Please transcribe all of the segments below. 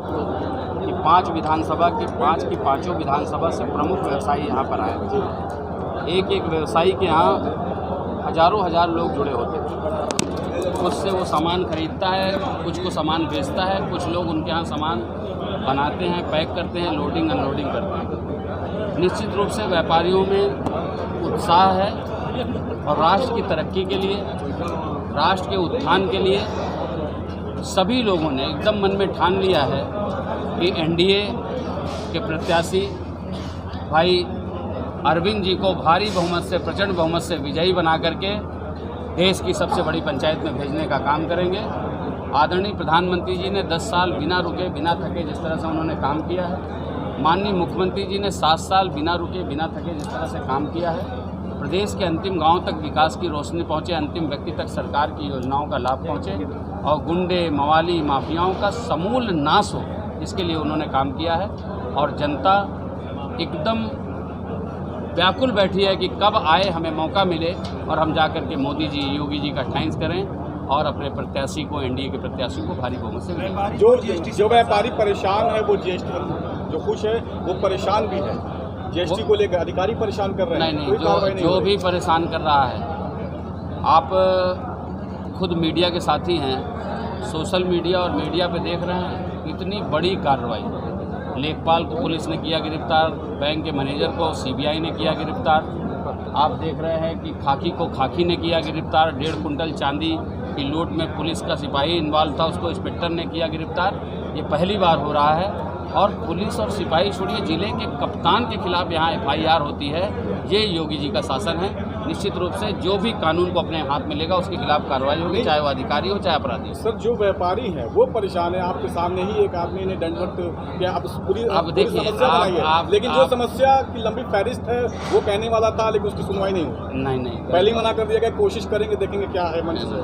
कि 5 विधानसभा की पाँचों विधानसभा से प्रमुख व्यवसायी यहाँ पर आए। एक एक व्यवसायी के यहाँ हजारों हजार लोग जुड़े होते हैं। उससे वो सामान खरीदता है, कुछ को सामान बेचता है, कुछ लोग उनके यहाँ सामान बनाते हैं, पैक करते हैं, लोडिंग अनलोडिंग करते हैं। निश्चित रूप से व्यापारियों में उत्साह है और राष्ट्र की तरक्की के लिए, राष्ट्र के उत्थान के लिए सभी लोगों ने एकदम मन में ठान लिया है कि एनडीए के प्रत्याशी भाई अरविंद जी को भारी बहुमत से, प्रचंड बहुमत से विजयी बना करके देश की सबसे बड़ी पंचायत में भेजने का काम करेंगे। आदरणीय प्रधानमंत्री जी ने 10 साल बिना रुके बिना थके जिस तरह से उन्होंने काम किया है, माननीय मुख्यमंत्री जी ने 7 साल बिना रुके बिना थके जिस तरह से काम किया है, प्रदेश के अंतिम गांव तक विकास की रोशनी पहुंचे, अंतिम व्यक्ति तक सरकार की योजनाओं का लाभ पहुंचे और गुंडे, मवाली, माफियाओं का समूल नाश हो, इसके लिए उन्होंने काम किया है। और जनता एकदम व्याकुल बैठी है कि कब आए, हमें मौका मिले और हम जाकर के मोदी जी, योगी जी का थैंक्स करें और अपने प्रत्याशी को, एनडीए के प्रत्याशी को भारी बहुमत से जो व्यापारी परेशान है वो जीएसटी, जो खुश है वो परेशान भी है। जीएसटी को लेकर अधिकारी परेशान कर रहे हैं। नहीं, जो भी परेशान कर रहा है, आप खुद मीडिया के साथी हैं, सोशल मीडिया और मीडिया पे देख रहे हैं, इतनी बड़ी कार्रवाई। लेखपाल को पुलिस ने किया गिरफ्तार, बैंक के मैनेजर को सीबीआई ने किया गिरफ्तार, आप देख रहे हैं कि खाकी को खाकी ने किया गिरफ्तार, 1.5 कुंटल चांदी की लूट में पुलिस का सिपाही इन्वॉल्व था, उसको इंस्पेक्टर ने किया गिरफ्तार। ये पहली बार हो रहा है और पुलिस और सिपाही छोड़िए, जिले के कप्तान के खिलाफ यहाँ FIR होती है। ये योगी जी का शासन है। निश्चित रूप से जो भी कानून को अपने हाथ में लेगा उसके खिलाफ कार्रवाई होगी, चाहे वो अधिकारी हो चाहे अपराधी हो। सर, जो व्यापारी हैं वो परेशान है। आपके सामने ही एक आदमी ने दंडवत किया। अब देखिए, लेकिन जो समस्या की लंबी फहरिस्त है वो कहने वाला था, लेकिन उसकी सुनवाई नहीं हुई। नहीं, पहले मना कर दिया गया, कोशिश करेंगे, देखेंगे क्या है। मन से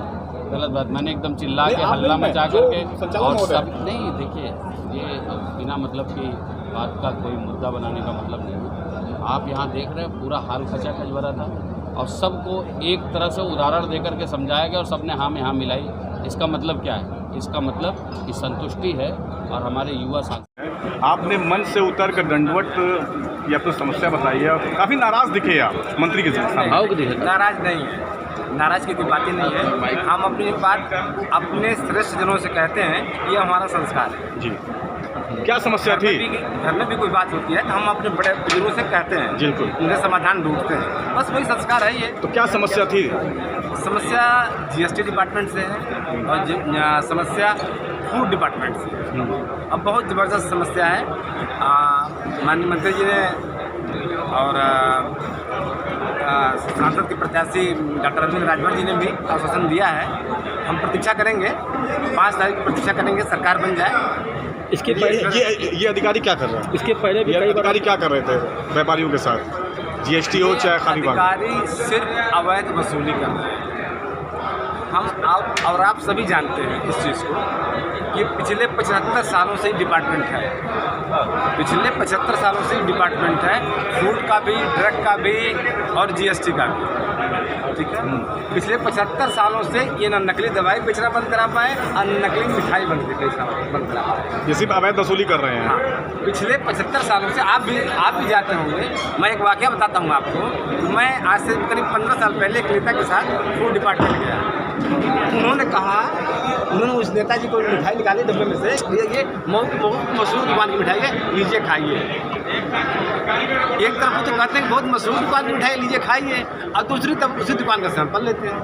गलत बात, मैंने एकदम चिल्ला के हल्ला मचा करके और सब नहीं। देखिए, ये बिना मतलब की बात का कोई मुद्दा बनाने का मतलब नहीं है। आप यहाँ देख रहे हैं पूरा हाल खचाखच भरा था और सबको एक तरह से उदाहरण देकर के समझाया गया और सबने हाँ में हाँ मिलाई। इसका मतलब क्या है? इसका मतलब कि संतुष्टि है और हमारे युवा साथी। आपने मंच से उतर कर दंडवत की अपनी समस्या बताई है, काफ़ी नाराज़ दिखे आप मंत्री के सामने। नाराज़ नहीं है, नाराज की कोई बात ही नहीं है। हम अपनी बात अपने श्रेष्ठ जनों से कहते हैं, ये हमारा संस्कार है जी। क्या समस्या थी? घर में भी कोई बात होती है तो हम अपने बड़े बुजुर्गों से कहते हैं, बिल्कुल, उन्हें समाधान ढूंढते हैं, बस वही संस्कार है ये। तो क्या समस्या थी? समस्या जीएसटी डिपार्टमेंट से है और समस्या फूड डिपार्टमेंट से। अब बहुत ज़बरदस्त समस्या है। माननीय मंत्री जी ने और सांसद के प्रत्याशी डॉक्टर अरविंद राजभर जी ने भी आश्वासन दिया है। हम प्रतीक्षा करेंगे, 5 तारीख की प्रतीक्षा करेंगे, सरकार बन जाए। इसके पहले ये अधिकारी क्या कर रहे हैं? इसके पहले भी अधिकारी क्या कर रहे थे व्यापारियों के साथ? जीएसटी हो चाहे खाली अधिकारी सिर्फ अवैध वसूली कर रहे हैं। आप सभी जानते हैं इस चीज़ को कि पिछले 75 सालों से ही डिपार्टमेंट है, पिछले 75 सालों से ही डिपार्टमेंट है, फूड का भी, ड्रग का भी और जीएसटी का भी। ठीक है, पिछले 75 सालों से ये ना नकली दवाई बेचना बंद करा पाए और नकली मिठाई बंद करा पाए। ये सिर्फ अवैध वसूली कर रहे हैं। हाँ, पिछले 75 सालों से आप भी जाते होंगे। मैं एक वाकया बताता हूँ आपको। मैं आज से करीब 15 साल पहले एक नेता के साथ फूड डिपार्टमेंट गया। उन्होंने कहा, उन्होंने उस नेताजी को मिठाई निकाली डब्बे में से, ये बहुत मशहूर दुकान की मिठाई है, लीजिए खाइए। एक तरफ तो कहते हैं बहुत मशहूर दुकान की मिठाई, लीजिए खाइए, और दूसरी तरफ उसी दुकान का सैंपल लेते हैं।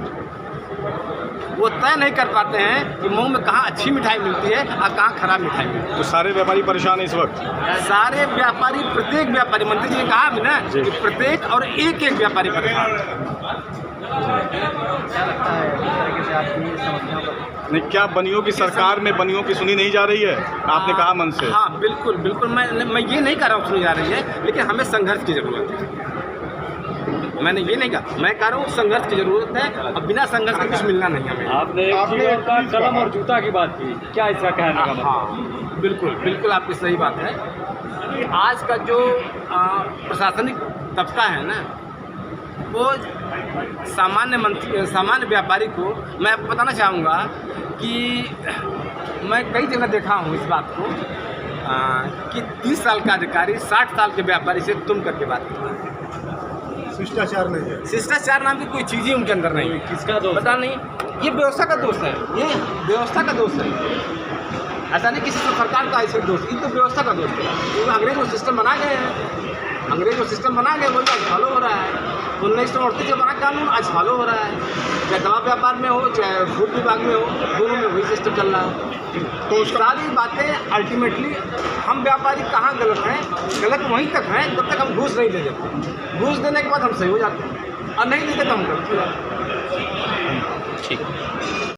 वो तय नहीं कर पाते हैं कि मुंह में कहाँ अच्छी मिठाई मिलती है और कहाँ खराब मिठाई मिलती है। तो सारे व्यापारी परेशान हैं इस वक्त। सारे व्यापारी, प्रत्येक व्यापारी, मंत्री जी ने कहा भी ना कि प्रत्येक और एक व्यापारी परेशान। क्या लगता है इस तरीके से आपकी समस्याओं का? नहीं, क्या बनियों की सरकार में बनियों की सुनी नहीं जा रही है? आपने कहा मन से। हाँ, बिल्कुल बिल्कुल, मैं ये नहीं कह रहा हूँ सुनी जा रही है, लेकिन हमें संघर्ष की ज़रूरत है। मैंने ये नहीं कहा, मैं कह रहा हूँ संघर्ष की ज़रूरत है और बिना संघर्ष के कुछ मिलना नहीं हमें। आपने कलम और जूता की बात की, क्या ऐसा कहने का मतलब? हाँ, बिल्कुल आपकी सही बात है। आज का जो प्रशासनिक तबका है ना, वो सामान्य व्यापारी को मैं बताना चाहूँगा कि मैं कई जगह देखा हूँ इस बात को कि 30 साल का अधिकारी 60 साल के व्यापारी से तुम करके बात करता है। शिष्टाचार नहीं है। शिष्टाचार नाम की कोई चीज़ ही उनके अंदर नहीं है। किसका दोष? पता नहीं, ये व्यवस्था का दोष है, ये व्यवस्था का दोष है। ऐसा नहीं किसी सरकार का ऐसे दोष, ये तो व्यवस्था का दोष है। क्योंकि अंग्रेज वो सिस्टम बना गए हैं, अंग्रेज वो सिस्टम बना गए, वही आज फॉलो हो रहा है। 1938 से बना कानून आज फॉलो हो रहा है, चाहे दवा व्यापार में हो चाहे फूड विभाग में हो, दोनों में वही सिस्टम चल रहा है। तो सारी बातें अल्टीमेटली हम व्यापारी कहाँ गलत हैं? गलत वहीं तक हैं जब तक हम घूस नहीं दे देते। घूस देने के बाद हम सही हो जाते हैं और नहीं देते तो हम गलत हो जाते हैं। ठीक है।